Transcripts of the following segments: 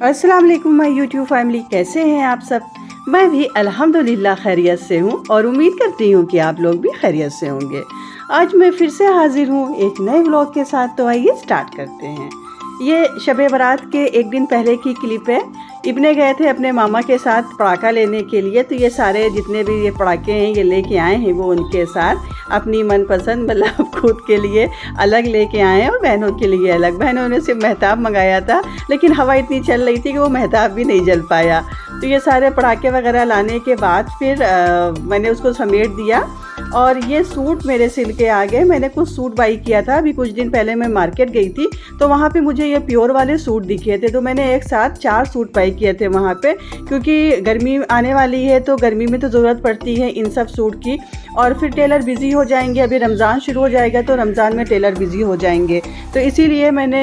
अस्सलाम वालेकुम my YouTube family, कैसे हैं आप सब। मैं भी अल्हम्दुलिल्लाह खैरियत से हूँ और उम्मीद करती हूँ कि आप लोग भी खैरियत से होंगे। आज मैं फिर से हाजिर हूँ एक नए व्लॉग के साथ। तो आइए स्टार्ट करते हैं। ये शब बारात के एक दिन पहले की क्लिप है। इब्ने गए थे अपने मामा के साथ पटाखा लेने के लिए, तो ये सारे जितने भी ये पटाखे हैं ये लेके आए हैं वो उनके साथ अपनी मनपसंद मतलब खुद के लिए अलग लेके आए हैं और बहनों के लिए अलग। बहनों ने सिर्फ मेहताब मंगाया था, लेकिन हवा इतनी चल रही थी कि वो मेहताब भी नहीं जल पाया। तो ये सारे पटाखे वगैरह लाने के बाद फिर मैंने उसको समेट दिया और ये सूट मेरे सिल के आ गए। मैंने कुछ सूट बाई किया था, अभी कुछ दिन पहले मैं मार्केट गई थी तो वहाँ पे मुझे ये प्योर वाले सूट दिखे थे, तो मैंने एक साथ 4 सूट बाई किए थे वहाँ पे, क्योंकि गर्मी आने वाली है तो गर्मी में तो ज़रूरत पड़ती है इन सब सूट की। और फिर टेलर बिज़ी हो जाएंगे, अभी रमज़ान शुरू हो जाएगा तो रमज़ान में टेलर बिज़ी हो जाएंगे, तो इसीलिए मैंने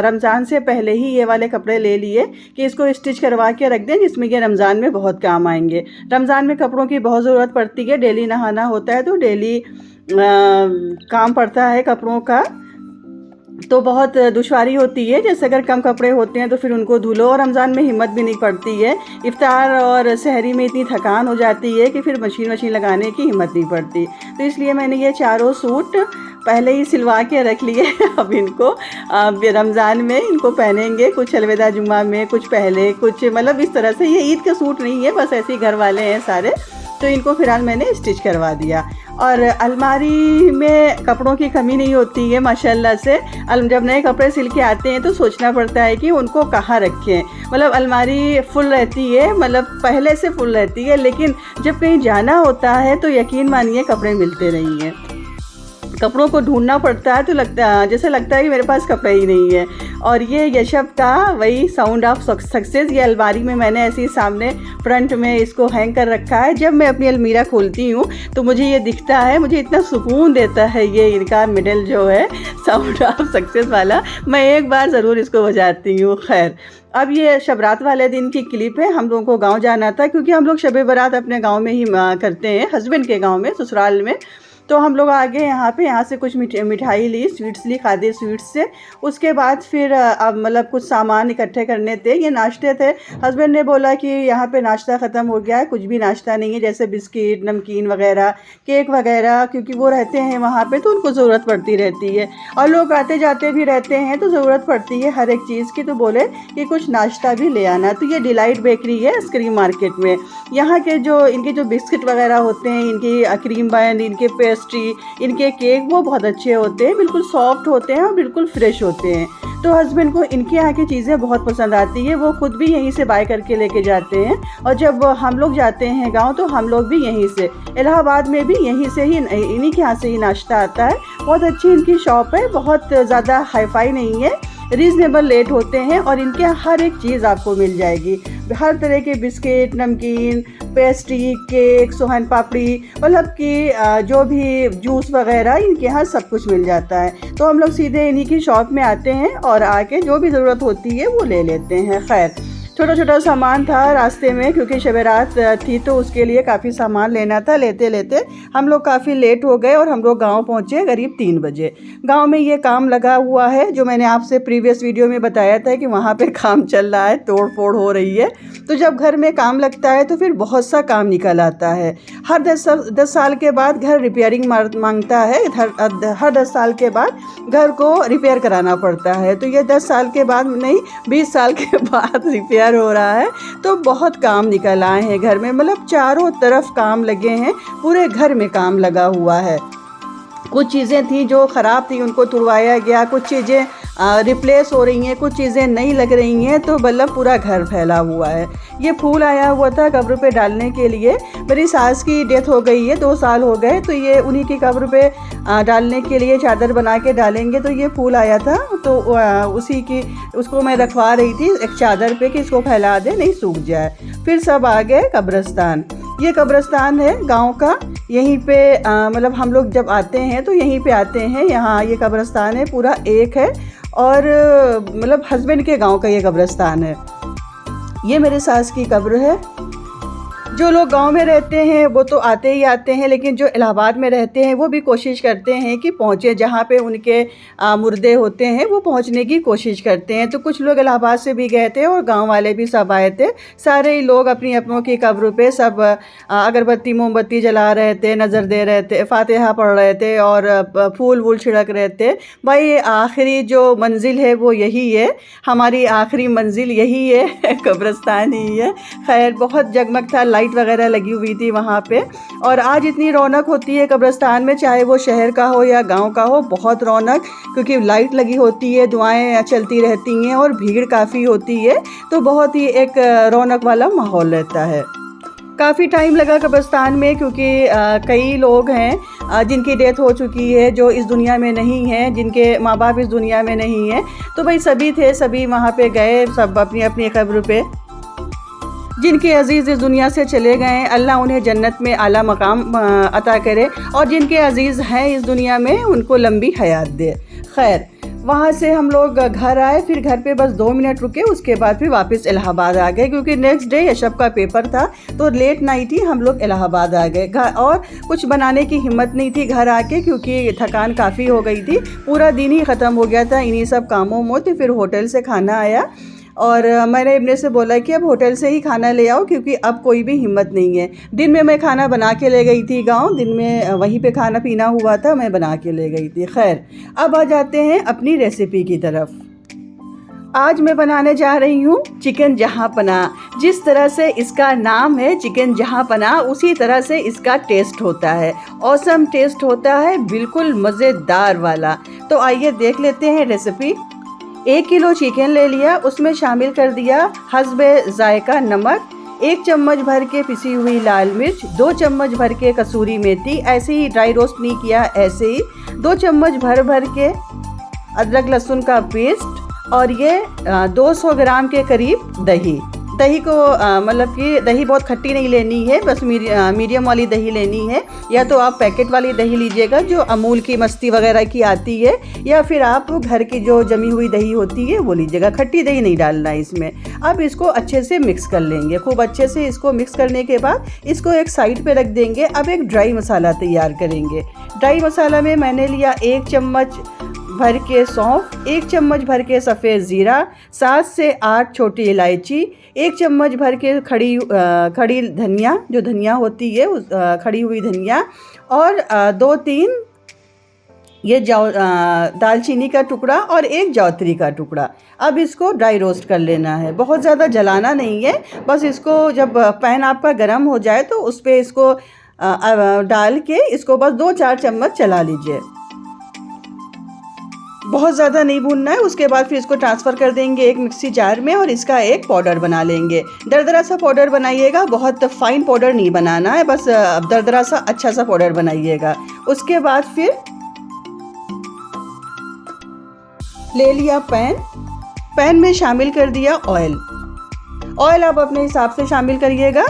रमज़ान से पहले ही ये वाले कपड़े ले लिए कि इसको स्टिच करवा के रख दें, जिसमें कि रमज़ान में बहुत काम आएंगे। रमज़ान में कपड़ों की बहुत ज़रूरत पड़ती है, डेली नहाना होता है तो डेली काम पड़ता है कपड़ों का, तो बहुत दुश्वारी होती है। जैसे अगर कम कपड़े होते हैं तो फिर उनको धुलो, और रमज़ान में हिम्मत भी नहीं पड़ती है। इफ्तार और सहरी में इतनी थकान हो जाती है कि फिर मशीन लगाने की हिम्मत नहीं पड़ती। तो इसलिए मैंने ये चारों सूट पहले ही सिलवा के रख लिए। अब इनको रमज़ान में इनको पहनेंगे, कुछ अलविदा जुम्मा में, कुछ पहले, कुछ मतलब इस तरह से। ये ईद के सूट नहीं है, बस ऐसे ही घर वाले हैं सारे, तो इनको फ़िलहाल मैंने स्टिच करवा दिया। और अलमारी में कपड़ों की कमी नहीं होती है माशाल्लाह से। जब नए कपड़े सिल के आते हैं तो सोचना पड़ता है कि उनको कहाँ रखें। मतलब अलमारी फुल रहती है, मतलब पहले से फुल रहती है, लेकिन जब कहीं जाना होता है तो यकीन मानिए कपड़े मिलते नहीं हैं। कपड़ों को ढूंढना पड़ता है, तो जैसे लगता है कि मेरे पास कपड़े ही नहीं है। और ये यशब का वही साउंड ऑफ सक्सेस, ये अलमारी में मैंने ऐसे ही सामने फ्रंट में इसको हैंग कर रखा है। जब मैं अपनी अलमीरा खोलती हूँ तो मुझे ये दिखता है, मुझे इतना सुकून देता है ये इनका मिडल जो है साउंड ऑफ सक्सेस वाला, मैं एक बार ज़रूर इसको बजाती हूँ। खैर, अब ये शब रात वाले दिन की क्लिप है। हम लोगों को गाँव जाना था, क्योंकि हम लोग शब बारात अपने गाँव में ही करते हैं, हस्बैंड के गाँव में, ससुराल में। तो हम लोग आ गए यहाँ से कुछ मिठाई ली, स्वीट्स ली, खादे स्वीट्स से। उसके बाद फिर अब मतलब कुछ सामान इकट्ठे करने थे, ये नाश्ते थे। हस्बैंड ने बोला कि यहाँ पे नाश्ता ख़त्म हो गया है, कुछ भी नाश्ता नहीं है, जैसे बिस्किट, नमकीन वगैरह, केक वगैरह, क्योंकि वो रहते हैं वहाँ पे तो उनको ज़रूरत पड़ती रहती है, और लोग आते जाते भी रहते हैं तो ज़रूरत पड़ती है हर एक चीज़ की। तो बोले कि कुछ नाश्ता भी ले आना। तो ये डिलाइट बेकरी है स्क्रीम मार्केट में। यहाँ के जो इनके जो बिस्किट वगैरह होते हैं, इनकी क्रीम बन, इनके पेस्ट्री, इनके केक, वो बहुत अच्छे होते हैं, बिल्कुल सॉफ्ट होते हैं और बिल्कुल फ्रेश होते हैं। तो हस्बैंड को इनके यहाँ की चीज़ें बहुत पसंद आती है, वो खुद भी यहीं से बाय करके लेके जाते हैं। और जब हम लोग जाते हैं गांव तो हम लोग भी यहीं से, इलाहाबाद में भी यहीं से ही, इन्हीं के यहाँ से ही नाश्ता आता है। बहुत अच्छी इनकी शॉप है, बहुत ज़्यादा हाईफाई नहीं है, रीज़नेबल रेट होते हैं, और इनके हर एक चीज़ आपको मिल जाएगी। हर तरह के बिस्किट, नमकीन, पेस्ट्री, केक, सोहन पापड़ी, मतलब कि जो भी जूस वगैरह इनके यहाँ सब कुछ मिल जाता है। तो हम लोग सीधे इन्हीं की शॉप में आते हैं और आके जो भी ज़रूरत होती है वो ले लेते हैं। खैर, छोटा छोटा सामान था रास्ते में, क्योंकि शब रात थी तो उसके लिए काफ़ी सामान लेना था। लेते लेते हम लोग काफ़ी लेट हो गए और हम लोग गांव पहुंचे करीब 3 बजे। गांव में ये काम लगा हुआ है, जो मैंने आपसे प्रीवियस वीडियो में बताया था कि वहाँ पे काम चल रहा है, तोड़ फोड़ हो रही है। तो जब घर में काम लगता है तो फिर बहुत सा काम निकल आता है। हर 10 साल के बाद घर रिपेयरिंग मांगता है, हर 10 साल के बाद घर को रिपेयर कराना पड़ता है। तो ये 10 साल के बाद नहीं, 20 साल के बाद रिपेयर हो रहा है। तो बहुत काम निकल आए हैं घर में, मतलब चारों तरफ काम लगे हैं, पूरे घर में काम लगा हुआ है। कुछ चीज़ें थी जो ख़राब थी, उनको तुड़वाया गया, कुछ चीज़ें रिप्लेस हो रही हैं, कुछ चीज़ें नई लग रही हैं, तो मतलब पूरा घर फैला हुआ है। ये फूल आया हुआ था कब्र पे डालने के लिए। मेरी सास की डेथ हो गई है, 2 साल हो गए, तो ये उन्हीं की कब्र पे डालने के लिए चादर बना के डालेंगे। तो ये फूल आया था, तो उसी की उसको मैं रखवा रही थी एक चादर पे कि इसको फैला दे, नहीं सूख जाए। फिर सब आ गए कब्रिस्तान। ये कब्रिस्तान है गांव का, यहीं पे मतलब हम लोग जब आते हैं तो यहीं पे आते हैं। यहाँ ये कब्रिस्तान है, पूरा एक है, और मतलब हस्बैंड के गांव का ये कब्रिस्तान है। ये मेरे सास की कब्र है। जो लोग गांव में रहते हैं वो तो आते ही आते हैं, लेकिन जो इलाहाबाद में रहते हैं वो भी कोशिश करते हैं कि पहुँचे, जहाँ पे उनके मुर्दे होते हैं वो पहुँचने की कोशिश करते हैं। तो कुछ लोग इलाहाबाद से भी गए थे और गांव वाले भी सब आए थे। सारे ही लोग अपनी अपनों की कब्र पे सब अगरबत्ती मोमबत्ती जला रहे थे, नज़र दे रहे थे, फातिहा पढ़ रहे थे और फूल वूल छिड़क रहे थे। भाई आखिरी जो मंजिल है वो यही है, हमारी आखिरी मंजिल यही है कब्रिस्तान ही है। खैर बहुत जगमग था, लाइट वगैरह लगी हुई थी वहाँ पे। और आज इतनी रौनक होती है कब्रिस्तान में, चाहे वो शहर का हो या गांव का हो, बहुत रौनक, क्योंकि लाइट लगी होती है, दुआएं चलती रहती हैं और भीड़ काफ़ी होती है, तो बहुत ही एक रौनक वाला माहौल रहता है। काफ़ी टाइम लगा कब्रिस्तान में, क्योंकि कई लोग हैं जिनकी डेथ हो चुकी है, जो इस दुनिया में नहीं हैं, जिनके माँ बाप इस दुनिया में नहीं हैं। तो भाई सभी थे, सभी वहाँ पे गए, सब अपनी अपनी कब्र पे। जिनके अजीज़ इस दुनिया से चले गए, अल्लाह उन्हें जन्नत में आला मकाम अता करे, और जिनके अजीज़ हैं इस दुनिया में उनको लंबी हयात दे। खैर वहाँ से हम लोग घर आए, फिर घर पे बस 2 मिनट रुके, उसके बाद फिर वापस इलाहाबाद आ गए, क्योंकि नेक्स्ट डे यशब का पेपर था, तो लेट नाइट ही हम लोग इलाहाबाद आ गए। और कुछ बनाने की हिम्मत नहीं थी घर आके, क्योंकि थकान काफ़ी हो गई थी, पूरा दिन ही ख़त्म हो गया था इन्हीं सब कामों में। तो फिर होटल से खाना आया और मैंने इब्ने से बोला कि अब होटल से ही खाना ले आओ, क्योंकि अब कोई भी हिम्मत नहीं है। दिन में मैं खाना बना के ले गई थी गांव, दिन में वहीं पे खाना पीना हुआ था, मैं बना के ले गई थी। खैर अब आ जाते हैं अपनी रेसिपी की तरफ। आज मैं बनाने जा रही हूँ चिकन जहाँपनाह। जिस तरह से इसका नाम है चिकन जहाँपनाह, उसी तरह से इसका टेस्ट होता है, ऑसम टेस्ट होता है, बिल्कुल मज़ेदार वाला। तो आइए देख लेते हैं रेसिपी। 1 किलो चिकन ले लिया, उसमें शामिल कर दिया हस्बे जायका नमक, 1 चम्मच भर के पिसी हुई लाल मिर्च, 2 चम्मच भर के कसूरी मेथी, ऐसे ही ड्राई रोस्ट नहीं किया, ऐसे ही 2 चम्मच भर के अदरक लहसुन का पेस्ट, और ये 200 ग्राम के करीब दही। दही को मतलब कि दही बहुत खट्टी नहीं लेनी है, बस मीडियम वाली दही लेनी है। या तो आप पैकेट वाली दही लीजिएगा जो अमूल की मस्ती वगैरह की आती है, या फिर आप घर की जो जमी हुई दही होती है वो लीजिएगा। खट्टी दही नहीं डालना है इसमें। अब इसको अच्छे से मिक्स कर लेंगे, खूब अच्छे से इसको मिक्स करने के बाद इसको एक साइड पे रख देंगे। अब एक ड्राई मसाला तैयार करेंगे। ड्राई मसाला में मैंने लिया 1 चम्मच भर के सौंफ, 1 चम्मच भर के सफ़ेद ज़ीरा, 7 से 8 छोटी इलायची, 1 चम्मच भर के खड़ी धनिया, जो धनिया होती है उस खड़ी हुई धनिया, और 2-3 ये दालचीनी का टुकड़ा और 1 जावित्री का टुकड़ा। अब इसको ड्राई रोस्ट कर लेना है, बहुत ज़्यादा जलाना नहीं है, बस इसको जब पैन आपका गर्म हो जाए तो उस पर इसको डाल के इसको बस 2-4 चम्मच चला लीजिए। बहुत ज़्यादा नहीं भूनना है। उसके बाद फिर इसको ट्रांसफ़र कर देंगे एक मिक्सी जार में और इसका एक पाउडर बना लेंगे। दरदरा सा पाउडर बनाइएगा, बहुत फाइन पाउडर नहीं बनाना है, बस दरदरा सा अच्छा सा पाउडर बनाइएगा। उसके बाद फिर ले लिया पैन में शामिल कर दिया ऑयल आप अपने हिसाब से शामिल करिएगा।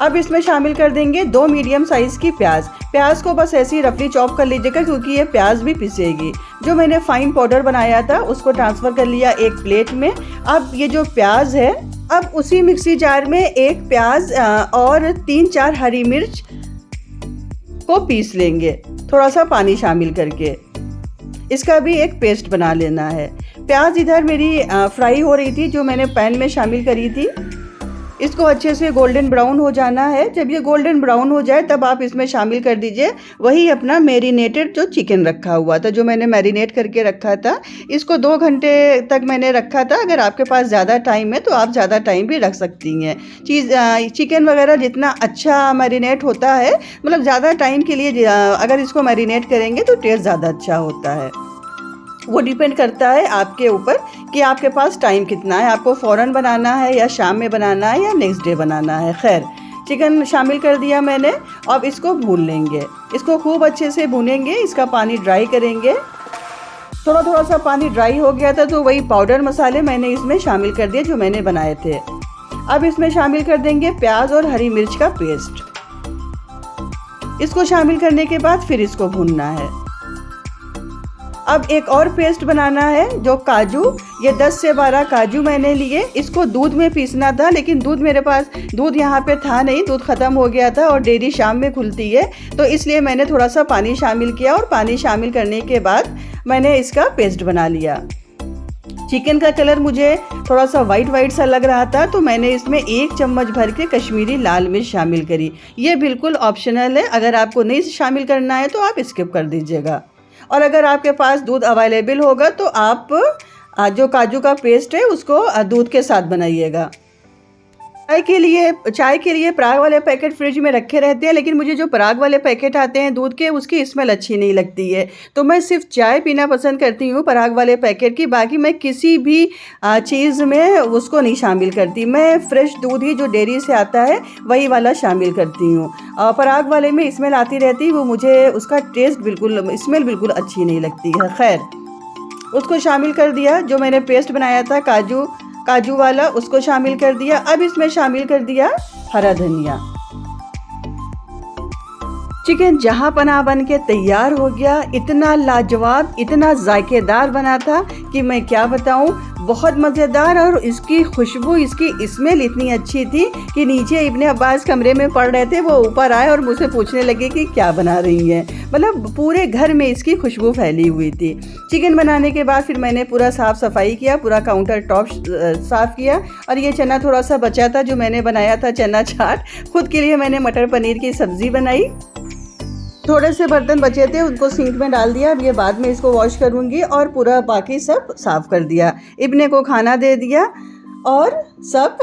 अब इसमें शामिल कर देंगे 2 मीडियम साइज़ की प्याज को बस ऐसे ही रफली चॉप कर लीजिएगा, क्योंकि ये प्याज भी पिसेगी। जो मैंने फाइन पाउडर बनाया था उसको ट्रांसफ़र कर लिया एक प्लेट में। अब ये जो प्याज है, अब उसी मिक्सी जार में 1 प्याज और 3-4 हरी मिर्च को पीस लेंगे, थोड़ा सा पानी शामिल करके। इसका भी एक पेस्ट बना लेना है। प्याज इधर मेरी फ्राई हो रही थी, जो मैंने पैन में शामिल करी थी। इसको अच्छे से गोल्डन ब्राउन हो जाना है। जब ये गोल्डन ब्राउन हो जाए तब आप इसमें शामिल कर दीजिए वही अपना मैरिनेटेड जो चिकन रखा हुआ था, जो मैंने मैरिनेट करके रखा था। इसको 2 घंटे तक मैंने रखा था। अगर आपके पास ज़्यादा टाइम है तो आप ज़्यादा टाइम भी रख सकती हैं। चिकन वगैरह जितना अच्छा मैरिनेट होता है, मतलब ज़्यादा टाइम के लिए अगर इसको मैरिनेट करेंगे तो टेस्ट ज़्यादा अच्छा होता है। वो डिपेंड करता है आपके ऊपर कि आपके पास टाइम कितना है, आपको फ़ौरन बनाना है या शाम में बनाना है या नेक्स्ट डे बनाना है। खैर चिकन शामिल कर दिया मैंने। अब इसको भून लेंगे, इसको खूब अच्छे से भूनेंगे, इसका पानी ड्राई करेंगे। थोड़ा सा पानी ड्राई हो गया था तो वही पाउडर मसाले मैंने इसमें शामिल कर दिए जो मैंने बनाए थे। अब इसमें शामिल कर देंगे प्याज और हरी मिर्च का पेस्ट। इसको शामिल करने के बाद फिर इसको भूनना है। अब एक और पेस्ट बनाना है जो काजू, ये 10 से 12 काजू मैंने लिए। इसको दूध में पीसना था, लेकिन दूध यहाँ पे था नहीं, दूध ख़त्म हो गया था और डेयरी शाम में खुलती है, तो इसलिए मैंने थोड़ा सा पानी शामिल किया और पानी शामिल करने के बाद मैंने इसका पेस्ट बना लिया। चिकन का कलर मुझे थोड़ा सा वाइट सा लग रहा था, तो मैंने इसमें 1 चम्मच भर के कश्मीरी लाल मिर्च शामिल करी। ये बिल्कुल ऑप्शनल है, अगर आपको नहीं शामिल करना है तो आप स्किप कर दीजिएगा। और अगर आपके पास दूध अवेलेबल होगा तो आप जो काजू का पेस्ट है उसको दूध के साथ बनाइएगा। चाय के लिए पराग वाले पैकेट फ्रिज में रखे रहते हैं, लेकिन मुझे जो पराग वाले पैकेट आते हैं दूध के, उसकी स्मेल अच्छी नहीं लगती है, तो मैं सिर्फ चाय पीना पसंद करती हूँ पराग वाले पैकेट की। बाकी मैं किसी भी चीज़ में उसको नहीं शामिल करती, मैं फ्रेश दूध ही जो डेयरी से आता है वही वाला शामिल करती हूँ। पराग वाले में स्मेल आती रहती, वो मुझे उसका स्मेल बिल्कुल अच्छी नहीं लगती है। खैर, उसको शामिल कर दिया। जो मैंने पेस्ट बनाया था काजू वाला, उसको शामिल कर दिया। अब इसमें शामिल कर दिया हरा धनिया। चिकन जहाँ पनाह बन के तैयार हो गया। इतना लाजवाब, इतना जायकेदार बना था कि मैं क्या बताऊँ, बहुत मज़ेदार। और इसकी खुशबू, इसकी स्मेल इतनी अच्छी थी कि नीचे इब्ने अब्बास कमरे में पढ़ रहे थे, वो ऊपर आए और मुझसे पूछने लगे कि क्या बना रही हैं। मतलब पूरे घर में इसकी खुशबू फैली हुई थी। चिकन बनाने के बाद फिर मैंने पूरा साफ़ सफाई किया, पूरा काउंटर टॉप साफ़ किया। और ये चना थोड़ा सा बचा था जो मैंने बनाया था चना चाट। खुद के लिए मैंने मटर पनीर की सब्ज़ी बनाई। थोड़े से बर्तन बचे थे, उनको सिंक में डाल दिया। अब ये बाद में इसको वॉश करूँगी। और पूरा बाकी सब साफ़ कर दिया। इब्ने को खाना दे दिया और सब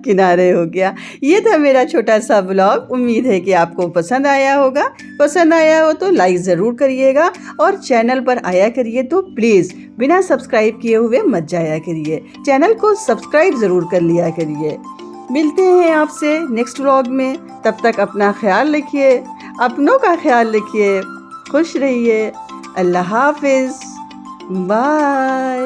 किनारे हो गया। ये था मेरा छोटा सा व्लॉग। उम्मीद है कि आपको पसंद आया होगा। पसंद आया हो तो लाइक ज़रूर करिएगा, और चैनल पर आया करिए तो प्लीज़ बिना सब्सक्राइब किए हुए मत जाया करिए। चैनल को सब्सक्राइब ज़रूर कर लिया करिए। मिलते हैं आपसे नेक्स्ट व्लॉग में। तब तक अपना ख्याल रखिए, अपनों का ख्याल रखिए, खुश रहिए। अल्लाह हाफिज़, बाय।